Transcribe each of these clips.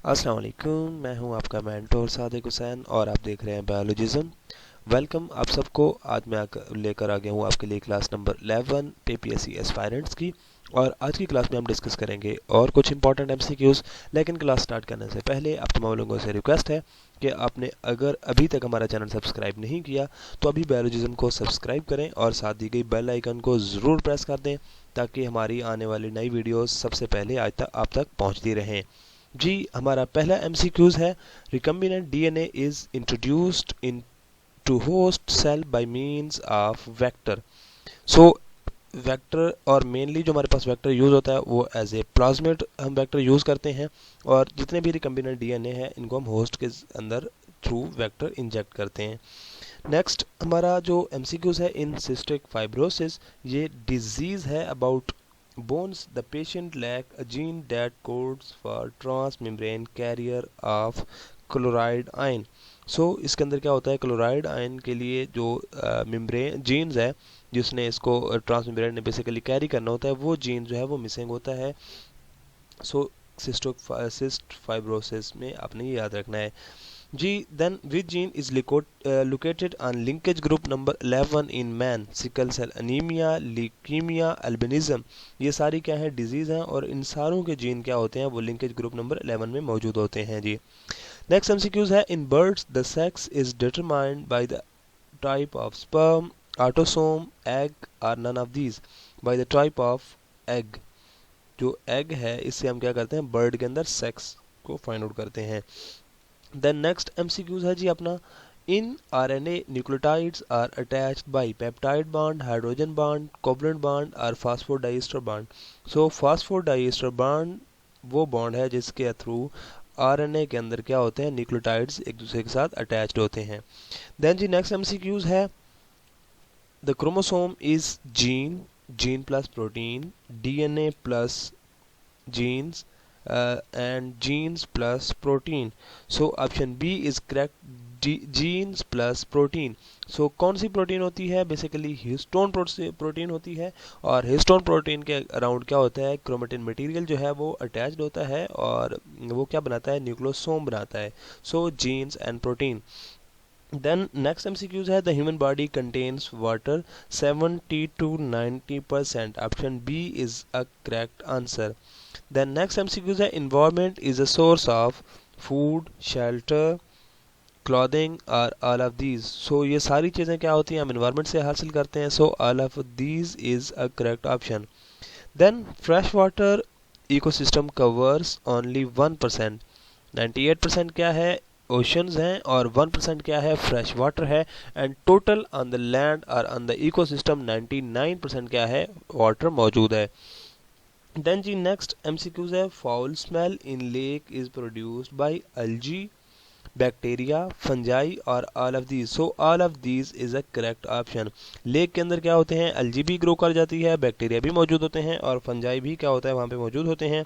अस्सलाम वालेकुम, मैं हूं आपका मेंटोर सादिक हुसैन और आप देख रहे हैं बायोलॉजिज्म। वेलकम आप सबको। आज मैं लेकर आ गया हूं आपके लिए क्लास नंबर 11 पीपीएससी एस्पायरेंट्स की। और आज की क्लास में हम डिस्कस करेंगे और कुछ इंपॉर्टेंट एमसीक्यूज़। लेकिन क्लास स्टार्ट करने से पहले आप तमाम लोगों से रिक्वेस्ट है कि आपने अगर अभी तक हमारा चैनल सब्सक्राइब नहीं किया तो अभी बायोलॉजिज्म को सब्सक्राइब करें और साथ दी गई बेल आइकन को ज़रूर प्रेस कर दें ताकि हमारी आने वाली नई वीडियोस सबसे पहले आज तक आप तक पहुंचती रहें। जी, हमारा पहला एमसीक्यूज है, recombinant DNA is introduced into host cell by means of vector. So vector, और मेनली जो हमारे पास वेक्टर यूज़ होता है वो एज ए प्लाज्मिड हम वेक्टर यूज़ करते हैं। और जितने भी रिकम्बिनेंट डीएनए है इनको हम होस्ट के अंदर थ्रू वेक्टर इंजेक्ट करते हैं। नेक्स्ट हमारा जो एमसीक्यूज है, इन सिस्टिक फाइब्रोसिस, ये डिजीज़ है about bones. The patient lack a gene that codes for transmembrane carrier of chloride ion. So इसके अंदर क्या होता है, क्लोराइड आयन के लिए जो मेम्ब्रेन जीन्स है जिसने इसको ट्रांसमेम्ब्रेन ने बेसिकली कैरी करना होता है, वो जीन जो है वो मिसिंग होता है। सो सिस्ट फाइब्रोसिस में आपने ये याद रखना है। G, then which gene is located on linkage group number 11 in man? Sickle cell anaemia, leukaemia, albinism, ये सारी क्या है, डिजीज हैं और इन सारों के जीन क्या होते हैं, वो लिंकेज ग्रुप नंबर 11 में मौजूद होते हैं जी। नेक्स्ट एमसीक्यूज है, in birds the sex is determined by the type of sperm, autosome, egg और none of these. By the type of egg, जो एग है इससे हम क्या करते हैं, बर्ड के अंदर सेक्स को फाइंड आउट करते हैं। देन नेक्स्ट एमसीक्यूज है जी अपना, in RNA nucleotides are attached by peptide bond, hydrogen bond, covalent bond और phosphodiester bond. So phosphodiester bond वो बॉन्ड है जिसके थ्रू आरएनए के अंदर क्या होते हैं, न्यूक्लियोटाइड्स एक दूसरे के साथ अटैच्ड होते हैं। देन जी नेक्स्ट एमसीक्यूज है, the chromosome is gene, gene plus protein, DNA plus genes and genes plus protein. So option B is correct, genes plus protein. So कौन सी प्रोटीन होती है, बेसिकली हिस्टोन प्रोटीन होती है। और हिस्टोन प्रोटीन के around क्या होता है, क्रोमेटिन मटेरियल जो है वो अटैच्ड होता है और वो क्या बनाता है, न्यूक्लियोसोम बनाता है। So genes and protein. Then next MCQs है, the human body contains water 70 to 90%. Option B is a correct answer. Then next MCQs है, environment is a source of food, shelter, clothing or all of these. So ये सारी चीज़ें क्या होती हैं, हम environment से हासिल करते हैं। So all of these is a correct option. Then freshwater ecosystem covers only 1%. 98% क्या है, ओशंस हैं और 1% क्या है, फ्रेश वाटर है। And total on the land और ऑन द इकोसिस्टम 99% क्या है, वाटर मौजूद है। देन जी नेक्स्ट एमसीक्यूज है, foul smell in lake is produced by algae, bacteria, fungi और all of these. So all of these is a correct option. Lake के अंदर क्या होते हैं, अल्जी भी ग्रो कर जाती है, बैक्टीरिया भी मौजूद होते हैं और फंजाई भी क्या होता है वहाँ पे मौजूद होते हैं,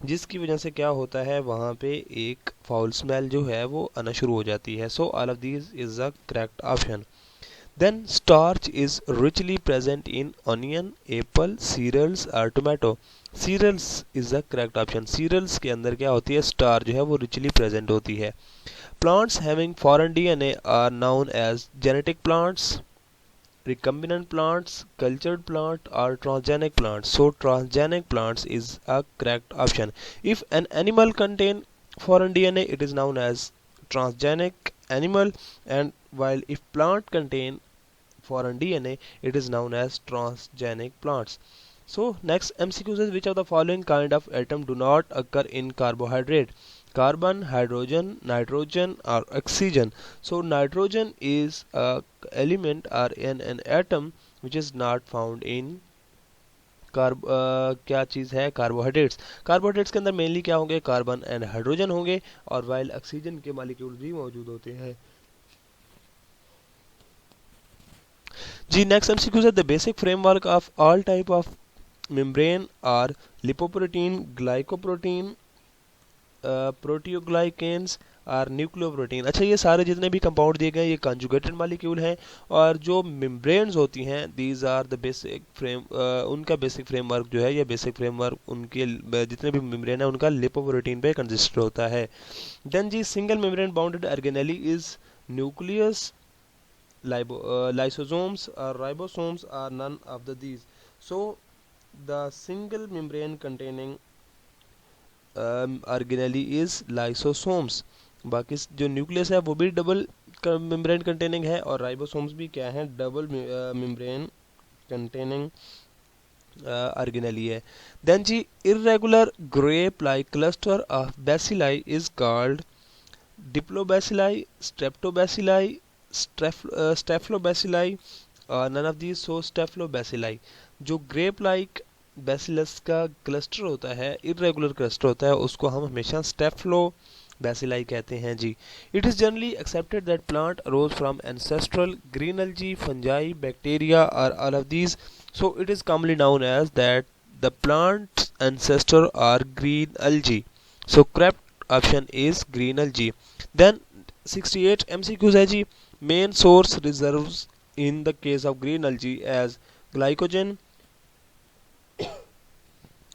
जिसकी वजह से क्या होता है वहाँ पे एक फाउल स्मेल जो है वो आना शुरू हो जाती है। So all of these is a correct option. Then starch is richly present in onion, apple, cereals और tomato. Cereals is the correct option. Cereals के अंदर क्या होती है, स्टार जो है वो रिचली प्रेजेंट होती है। Plants having foreign DNA are known as genetic plants, recombinant plants, cultured plant or transgenic plants. So transgenic plants is a correct option. If an animal contain foreign DNA, it is known as transgenic animal, and while if plant contain foreign DNA, it is known as transgenic plants. So next MCQ is, which of the following kind of atom do not occur in carbohydrate? Carbon, hydrogen, nitrogen or oxygen. So nitrogen is a element or an atom which is not found in क्या चीज़ है, carbohydrates. Carbohydrates के अंदर mainly क्या होंगे, carbon and hydrogen होंगे और while oxygen के molecules भी मौजूद होते हैं जी। नेक्स्ट एमसीक्यू है, the basic framework of all type of membrane are lipoprotein, glycoprotein, proteoglycans, or nucleoprotein. अच्छा, ये सारे जितने भी कंपाउंड दिए गए हैं ये कंजुगेटेड मॉलिक्यूल हैं, और जो मेम्ब्रेन्स होती हैं these are the basic frame, उनका बेसिक फ्रेमवर्क जो है, ये बेसिक फ्रेमवर्क उनके जितने भी मेम्ब्रेन है उनका लिपोप्रोटीन पे कंसिस्ट होता है। देन जी single membrane bounded organelle is nucleus, lysosomes or ribosomes are none of these. So the single membrane containing organelle is lysosomes। बाकी जो न्यूक्लियस है वो भी डबल मेम्ब्रेन कंटेनिंग है, और राइबोसोम्स भी क्या है, डबल मेम्ब्रेन कंटेनिंग organelle है। Then ji irregular grape like cluster of bacilli is called diplobacilli, streptobacilli, staphylobacilli, none of these, so staphylobacilli. जो ग्रेप लाइक बैसिलस का क्लस्टर होता है, इरेगुलर क्लस्टर होता है, उसको हम हमेशा स्टेफ्लोबैसिलाई कहते हैं जी। It is generally accepted that plant arose from ancestral green algae, fungi, bacteria और all of these, so it is commonly known as that the plants ancestor are green algae. So correct option is green algae. Then 68 MCQs है जी। Main source reserves in the case of green algae as glycogen,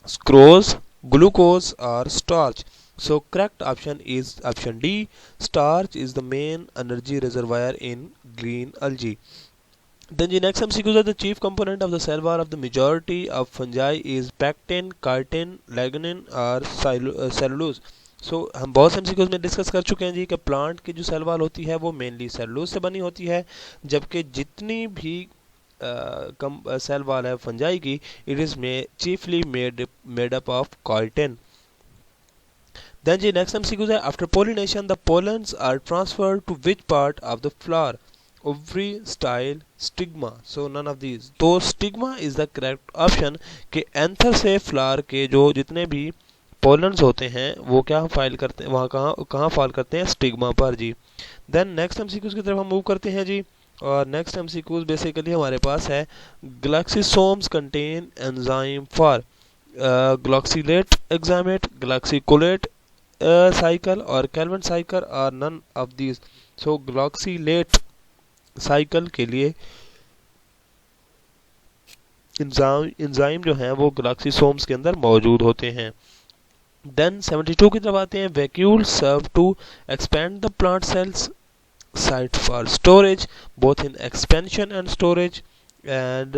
sucrose, glucose or starch. So correct option is option D. Starch is the main energy reservoir in green algae. Then the next MCQ is the chief component of the cell wall of the majority of fungi is pectin, chitin, lignin or cellulose. सो हम बहुत से MCQs में discuss कर चुके हैं जी कि plant की जो सेल वाल होती है वो मेनली सेलुलोज से बनी होती है, जबकि जितनी भी सेल वाल है फंजाई की, it is chiefly made up of chitin. Then जी नेक्स्ट एमसीक्यूज है after pollination the pollens are transferred to which part of the flower, ovary, style, stigma. So none of these. तो stigma is the correct option कि anther से flower के जो जितने भी pollens होते हैं वो क्या फाइल करते हैं, वहाँ कहाँ फॉल करते हैं, स्टिग्मा पर जी। देन नेक्स्ट एमसीक्यूज की तरफ हम मूव करते हैं जी, और नेक्स्ट एमसीक्यूज बेसिकली हमारे पास है glyoxysomes contain enzyme for glyoxylate एग्जामेट, ग्लॉक्सीकोलेट साइकिल और Calvin cycle are none of these. So glyoxylate cycle के लिए एंजाइम जो हैं वो ग्लॉक्सिसोम्स के अंदर मौजूद होते हैं। देन 72 की तरफ आते हैं। Vacuole serve to expand the plant cells site for storage both in expansion and storage and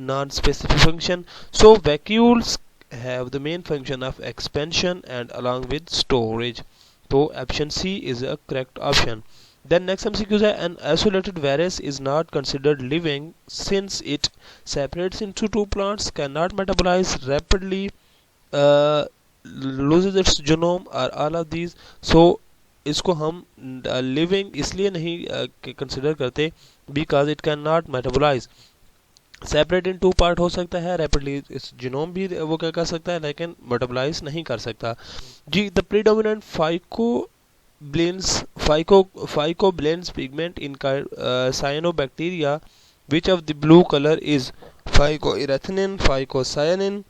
non specific function. So vacuoles have the main function of expansion and along with storage. तो option C is a correct option. Then next MCQ है an isolated virus is not considered living since it separates into two plants, cannot metabolize rapidly, loses its genome or all of these. So इसको हम living इसलिए नहीं consider करते because it cannot metabolize, separate into part हो सकता है, rapidly इस genome भी वो क्या कर सकता है लेकिन मेटाबोलाइज नहीं कर सकता जी। The predominant phycobilins pigment in cyanobacteria which of the blue colour is phycoerythrin, phycocyanin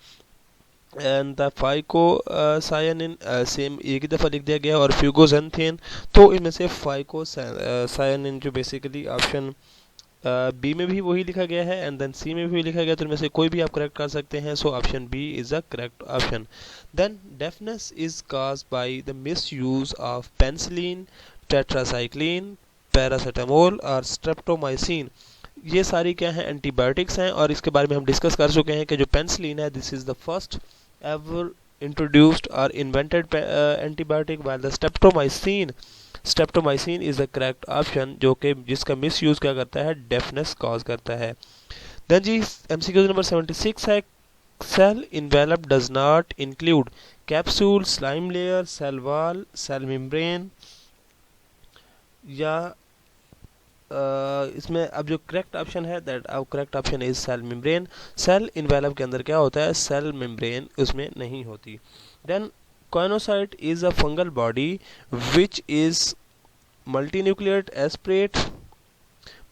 and the phycocyanin same एक ही दफ़ा लिख दिया गया, और फ्यूगोजेंथेन। तो इनमें से फाइकोसायनिन जो बेसिकली ऑप्शन बी में भी वही लिखा गया है एंड देन सी में भी लिखा गया, तो इनमें से कोई भी आप करेक्ट कर सकते हैं। So option B is a correct option. Then deafness is caused by the misuse of penicillin, tetracycline, paracetamol और स्ट्रेप्टोमाइसिन। ये सारी क्या है, एंटीबायोटिक्स हैं, और इसके बारे में हम डिस्कस कर चुके हैं कि जो पेनिसिलिन है this is the first ever introduced और invented antibiotic, while the streptomycin is the correct option, जो कि जिसका मिस यूज क्या करता है, डेफनेस कॉज करता है। देन जी एमसीक्यू नंबर 76 है cell envelope does not include capsule, slime layer, cell wall, cell membrane, या इसमें अब जो करेक्ट ऑप्शन है दैट अब correct option is cell membrane. Cell envelope के अंदर क्या होता है, सेल मेम्ब्रेन उसमें नहीं होती। Then coenocyte is a fungal body which is multinucleate aseptate,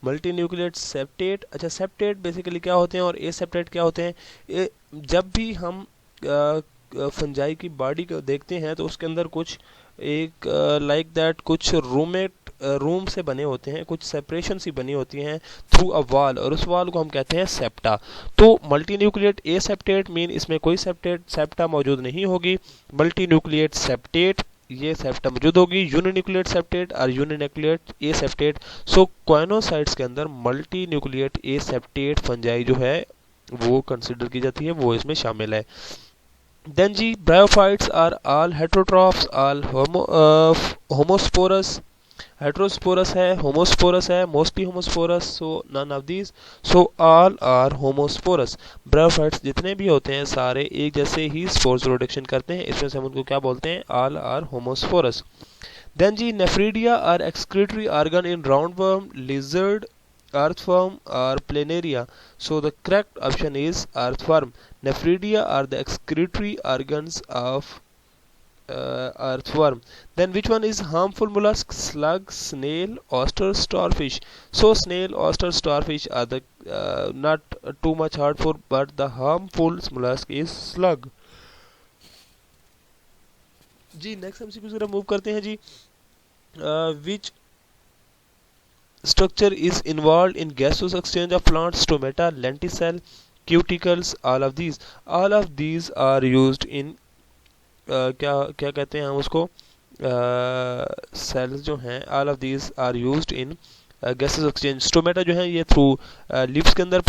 multinucleate septate. अच्छा, सेप्टेट बेसिकली क्या होते हैं और एसेप्टेट क्या होते हैं। जब भी हम फंजाई की बॉडी को देखते हैं तो उसके अंदर कुछ एक लाइक दैट कुछ रूम से बने होते हैं, कुछ सेपरेशन सी बनी होती हैं थ्रू अ वॉल, और उस वॉल को हम कहते हैं सेप्टा। तो मल्टी न्यूक्लिएट ए सेप्टेट मीन इसमें कोई सेप्टा मौजूद नहीं होगी। मल्टी न्यूक्लिएट सेप्टेट ये सेप्टा मौजूद होगी। यूनिन्यूक्लिएट सेप्टेट और यूनिन्यूक्लिएट ए सेप्टेट। सो कॉइनोसाइट्स के अंदर मल्टी न्यूक्लिएट ए सेप्टेट फंजाई जो है वो कंसिडर की जाती है, वो इसमें शामिल है। देन जी bryophytes are all heterotrophs, all homosporous. Heterosporous है, होमोस्पोरस है, mostly homosporous, so none of these, so all are homosporous. Bryophytes जितने भी होते हैं सारे एक जैसे ही स्पोर्स प्रोडक्शन करते हैं, इसमें से हम उनको क्या बोलते हैं, ऑल आर होमोस्पोरस। देन जी nephridia are excretory organ in roundworm, lizard, earthworm or planaria. So the correct option is earthworm. Nephridia are the excretory organs of earthworm. Then which one is harmful mollusk? Slug, snail, oyster, starfish. So snail, oyster, starfish are the not too much harmful, but the harmful mollusk is slug. जी next MCQ की तरफ move करते हैं जी। विच structure is involved in gaseous exchange of plants, stomata, lenticel, cuticles, all of these are used in क्या क्या कहते हैं हम उसको, सेल्स जो हैं, all of these are used in gases exchange. Stomata जो है ये थ्रू लिप्स के अंदर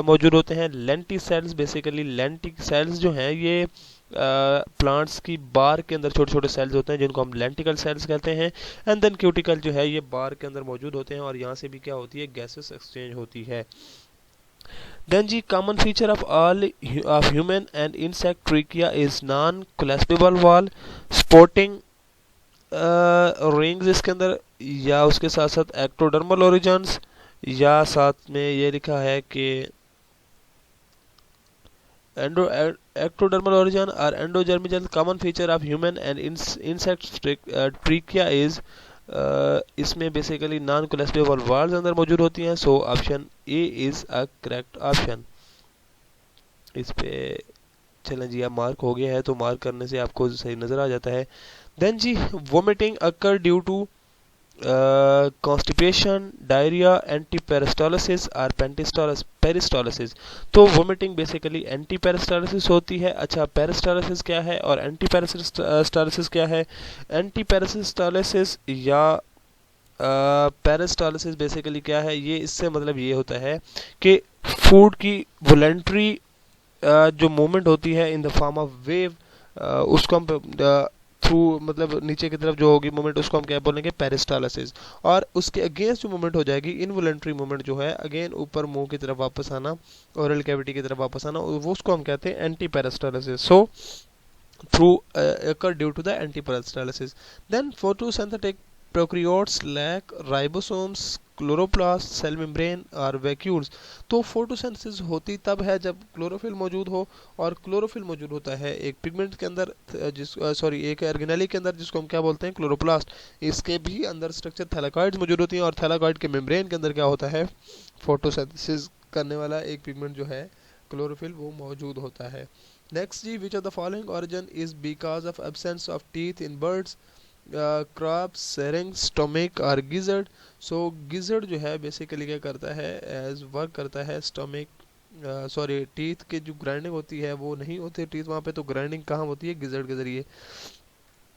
मौजूद होते हैं। Lenticels basically lenticels जो हैं ये प्लांट्स की बार के अंदर छोटे छोटे सेल्स होते हैं जिनको हम लेंटिकल सेल्स कहते हैं। एंड देन क्यूटिकल जो है ये बार के अंदर मौजूद होते हैं और यहाँ से भी क्या होती है, गैसेस एक्सचेंज होती है। देन जी common feature of all of human and insect trachea is non collapsible wall, supporting rings इसके अंदर, या उसके साथ साथ एक्टोडर्मल ओरिजन्स, या साथ में ये लिखा है कि ectodermal origin or endodermal। common feature of human and insect trachea is इसमें बेसिकली नॉन कोलेस्टेबल वाल्स अंदर मौजूद होती हैं। So option A is a correct option. इस पे चलें जी, अब मार्क हो गया है तो मार्क करने से आपको सही नज़र आ जाता है। देन जी vomiting occur due to constipation, diarrhoea, anti peristalsis और पेरिस्टालिसिस। तो वोमिटिंग बेसिकली एंटी पेरिस्टालिसिस होती है। अच्छा पेरिस्टालिसिस क्या है और एंटी पेरिस्टालिसिस क्या है? एंटी पेरिस्टालिसिस या पेरिस्टालिसिस बेसिकली क्या है, ये इससे मतलब ये होता है कि फूड की वॉलंटरी जो मूवमेंट होती है in the form of wave, उसको हम थ्रू मतलब नीचे की तरफ जो होगी मूवमेंट उसको हम क्या बोलेंगे, पेरिस्टालिसिस। और उसके अगेंस्ट जो मूवमेंट हो जाएगी इनवॉलंटरी मूवमेंट जो है, अगेन ऊपर मुंह की तरफ वापस आना, ओरल कैविटी की तरफ वापस आना, वो उसको हम कहते हैं anti peristalsis. So through occur due to the anti-peristalsis. Then photosynthetic prokaryotes lack ribosomes, chloroplast, cell membrane और वैक्यूल्स। तो फोटोसिंथेसिस होती तब है जब क्लोरोफिल मौजूद हो, और क्लोरोफिल मौजूद होता है एक पिगमेंट के अंदर एक ऑर्गेनेली के अंदर जिसको हम क्या बोलते हैं, क्लोरोप्लास्ट। इसके भी अंदर स्ट्रक्चर थैलाकॉइड्स मौजूद होती हैं, और थैलाकॉइड के मेम्ब्रेन के अंदर क्या होता है, फोटोसिंथेसिस करने वाला एक पिगमेंट जो है क्लोरोफिल वो मौजूद होता है। नेक्स्ट जी, which of the following origin is because of absence of teeth in birds, crops, syrinx, stomach और गिजर्ड। सो गिजर्ड जो है बेसिकली क्या करता है, एज वर्क करता है स्टोमिक, सॉरी टीथ की जो ग्राइंडिंग होती है वो नहीं होती टीथ वहाँ पे, तो ग्राइंडिंग कहाँ होती है, गिजर्ड के जरिए।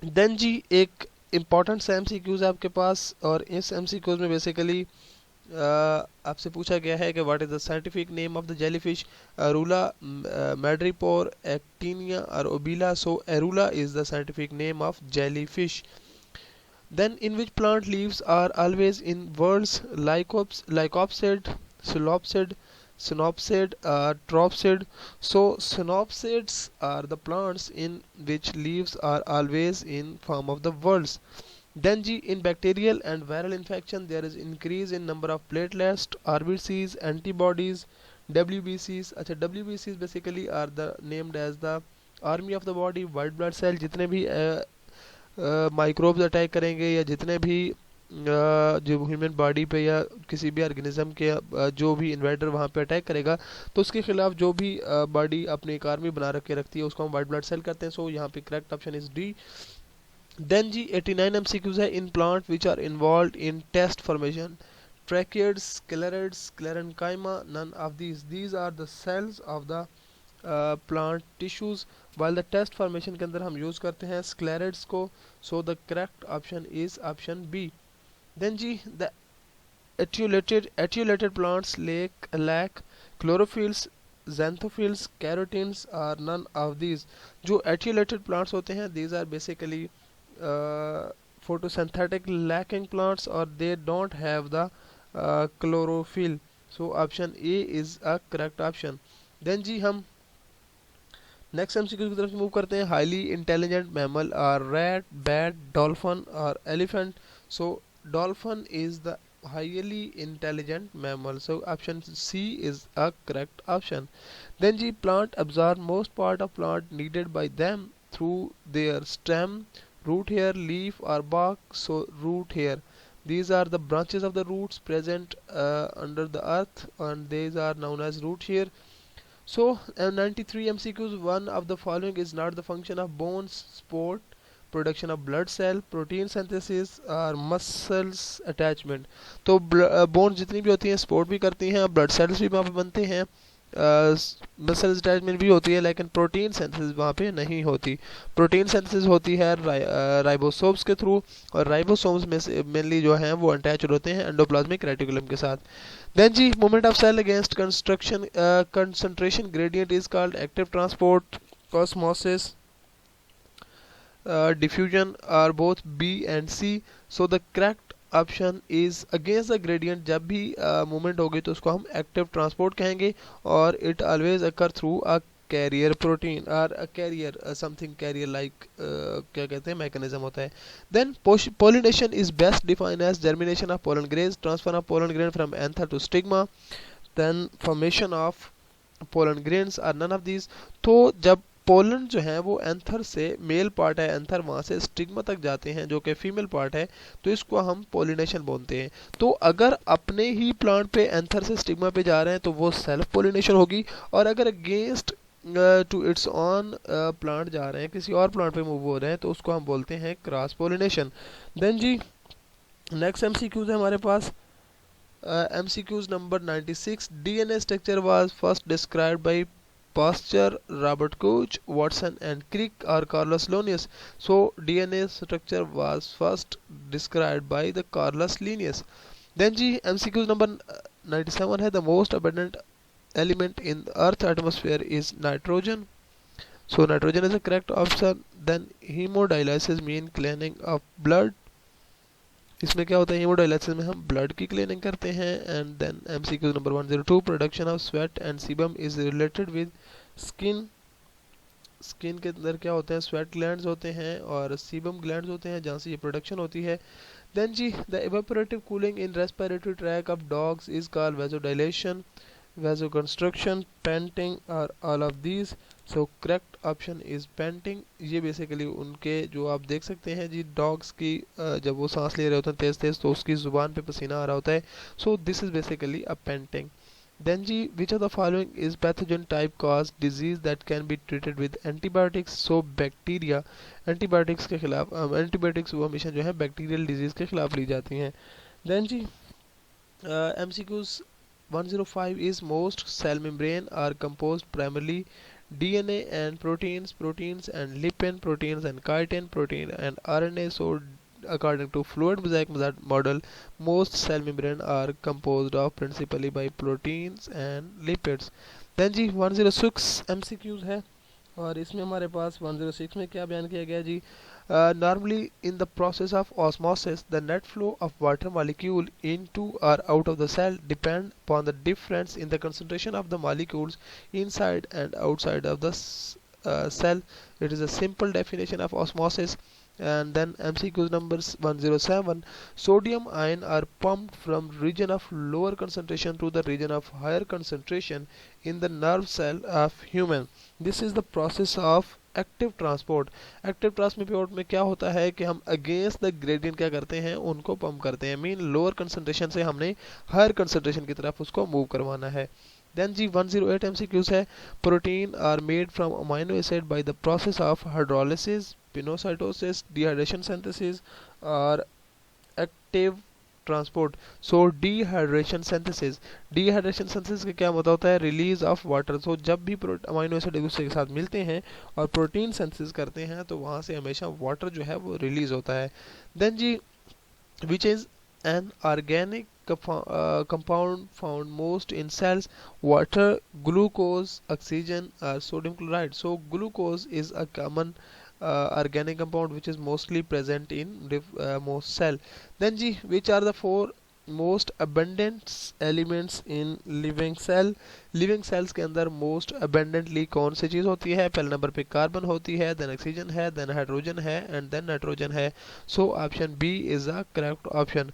देन जी एक इम्पॉर्टेंट सा एमसीक्यूज है आपके पास, और इस एमसीक्यूज में बेसिकली आपसे पूछा गया है कि what is the scientific name of the jellyfish, Aurelia, Madrepora, Actinia और Obelia. So Aurelia is the scientific name of jellyfish. Then in which plant leaves are always in whorls, lycopsid, psilopsid, synopsid, tropsid. So synopsids are the plants in which leaves are always in form of the whorls. Then G, in bacterial and viral infection there is increase in number of platelets, RBCs, antibodies, WBCs. अच्छा WBCs basically are the named as the army of the body, white blood cell। जितने भी microbes attack करेंगे या जितने भी जो human body पे या किसी भी ऑर्गेनिज्म के जो भी इन्वेडर वहाँ पे अटैक करेगा तो उसके खिलाफ जो भी बॉडी अपनी एक आर्मी बना रखे रखती है उसको हम वाइट ब्लड सेल कहते हैं. सो यहाँ पे correct option is D. Then जी 89 MCQs है. In plant which are involve in test formation, tracheids, sclerids, sclerenchyma, none of these are the cells of the plant tissues. while the test formation के अंदर हम use करते हैं sclerids को. so the correct option is option B. then ji the etiolated plants lack chlorophylls, xanthophylls, carotins are none of these. जो etiolated plants होते हैं these are basically photosynthetic lacking plants or they don't have the chlorophyll. so option A is a correct option. then जी हम next MCQ की तरफ move करते हैं. Highly intelligent mammal are rat, bat, dolphin और elephant. So dolphin is the highly intelligent mammal. so option C is a correct option. then जी plant absorb most part of plant needed by them through their stem, root hair, leaf or bark. so root hair, these are the branches of the roots present under the earth and these are known as root hair. so 93 MCQs. One of the following is not the function of bones: sport, production of blood cell, protein synthesis और muscles attachment. तो bones जितनी भी होती हैं sport भी करती हैं, blood cells भी वहाँ पे बनते हैं, मसल्स अटैचमेंट भी होती है, लेकिन प्रोटीन सिंथेसिस वहाँ पे नहीं होती. प्रोटीन सिंथेसिस होती है राइबोसोम्स के थ्रू और राइबोसोम्स में से मेनली जो हैं वो अटैच्ड होते हैं एंडोप्लाज्मिक रेटिकुलम के साथ. देन जी movement of cell against concentration gradient is called active transport, osmosis, diffusion are both B and C. so the correct option is against the gradient. जब भी movement होगी तो उसको हम active transport कहेंगे और it always occur through a carrier protein or a carrier something carrier like क्या कहते हैं mechanism होता है. then pollination is best defined as germination of pollen grains, transfer of pollen grain from anther to stigma, then formation of pollen grains are none of these. तो जब pollen जो है वो एंथर से, मेल पार्ट है anther, वहाँ से stigma तक जाते हैं जो कि फीमेल पार्ट है, तो इसको हम पोलिनेशन बोलते हैं. तो अगर अपने ही प्लांट पे एंथर से स्टिग्मा पे जा रहे हैं तो वो सेल्फ पोलिनेशन होगी और अगर against to its own plant जा रहे हैं, किसी और प्लांट पे मूव हो रहे हैं, तो उसको हम बोलते हैं क्रॉस पोलिनेशन. देन जी नेक्स्ट एमसीक्यूज है हमारे पास. MCQs number 96. DNA structure was first described by Pasteur, Robert Koch, Watson and Crick or Carlos Linnaeus. so DNA structure was first described by the Carlos Linnaeus. then जी MCQ number 97 है. the most abundant element in the earth atmosphere is nitrogen. so nitrogen is the correct option. then hemodialysis mean cleaning of blood. इसमें क्या होता है, hemodialysis में हम blood की cleaning करते हैं. And then MCQ number 102. Production of sweat and sebum is related with skin. Skin के अंदर क्या होते हैं, स्वेट ग्लैंड्स होते हैं और सीबम ग्लैंड्स होते हैं जहाँ से ये प्रोडक्शन होती है. देन जी the evaporative cooling in respiratory tract of dogs is called vasodilation, vasoconstriction, panting और all of these. so correct option is panting. ये बेसिकली उनके जो आप देख सकते हैं जी डॉग्स की जब वो सांस ले रहे होते हैं तेज तेज तो उसकी जुबान पे पसीना आ रहा होता है. so this is basically a panting. then जी which of the following is pathogen type cause disease that can be treated with antibiotics. so bacteria, antibiotics के खिलाफ antibiotics वो हमेशा जो है बैक्टीरियल डिजीज के खिलाफ ली जाती हैं. then ji MCQs 105 is most cell membrane are composed primarily DNA and proteins, proteins and lipid, proteins and chitin, protein and RNA. so according to fluid mosaic model most cell membrane are composed of principally by proteins and lipids. then ji 106 MCQs है और इसमें हमारे पास 106 में क्या बयान किया गया जी. normally in the process of osmosis the net flow of water molecule into or out of the cell depend upon the difference in the concentration of the molecules inside and outside of the cell. it is a simple definition of osmosis. and then MCQ numbers 107. sodium ion are pumped from region of lower concentration to the region of higher concentration in the nerve cell of human. this is the process of active transport. Active transport में क्या होता है कि हम against the gradient क्या करते हैं, उनको पंप करते हैं। मीन लोअर कंसंट्रेशन से हमने हायर कंसंट्रेशन की तरफ उसको मूव करवाना है। देन जी 108 MCQs है, protein are made from amino acid by the process of hydrolysis, pinocytosis, dehydration synthesis और active transport. So dehydration synthesis, dehydration synthesis का क्या मतलब होता है, रिलीज ऑफ वाटर। सो जब भी अमाइनो एसिड एक दूसरे के साथ मिलते हैं और प्रोटीन सिंथेसिस करते हैं तो वहाँ से हमेशा वाटर जो है वो रिलीज होता है। देन जी which is an organic compound found most in cells, water, glucose, oxygen or sodium chloride. So glucose is a common organic compound which is mostly present in most cell. Then जी which are the four most abundant elements in living cell? Living cells के अंदर most abundantly कौन सी चीज़ होती है? पहले number पे carbon होती है, देन ऑक्सीजन है, देन हाइड्रोजन है एंड देन नाइट्रोजन है। So option B is the correct option.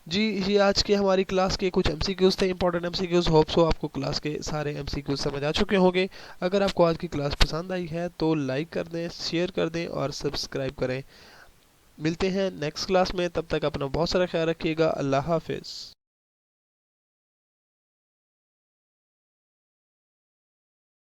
जी ये आज की हमारी क्लास के कुछ एमसीक्यूज थे, इंपॉर्टेंट एमसीक्यूज। होप सो आपको क्लास के सारे एमसीक्यूज समझ आ चुके होंगे। अगर आपको आज की क्लास पसंद आई है तो लाइक कर दें, शेयर कर दें और सब्सक्राइब करें। मिलते हैं नेक्स्ट क्लास में, तब तक अपना बहुत सारा ख्याल रखिएगा। अल्लाह हाफिज़।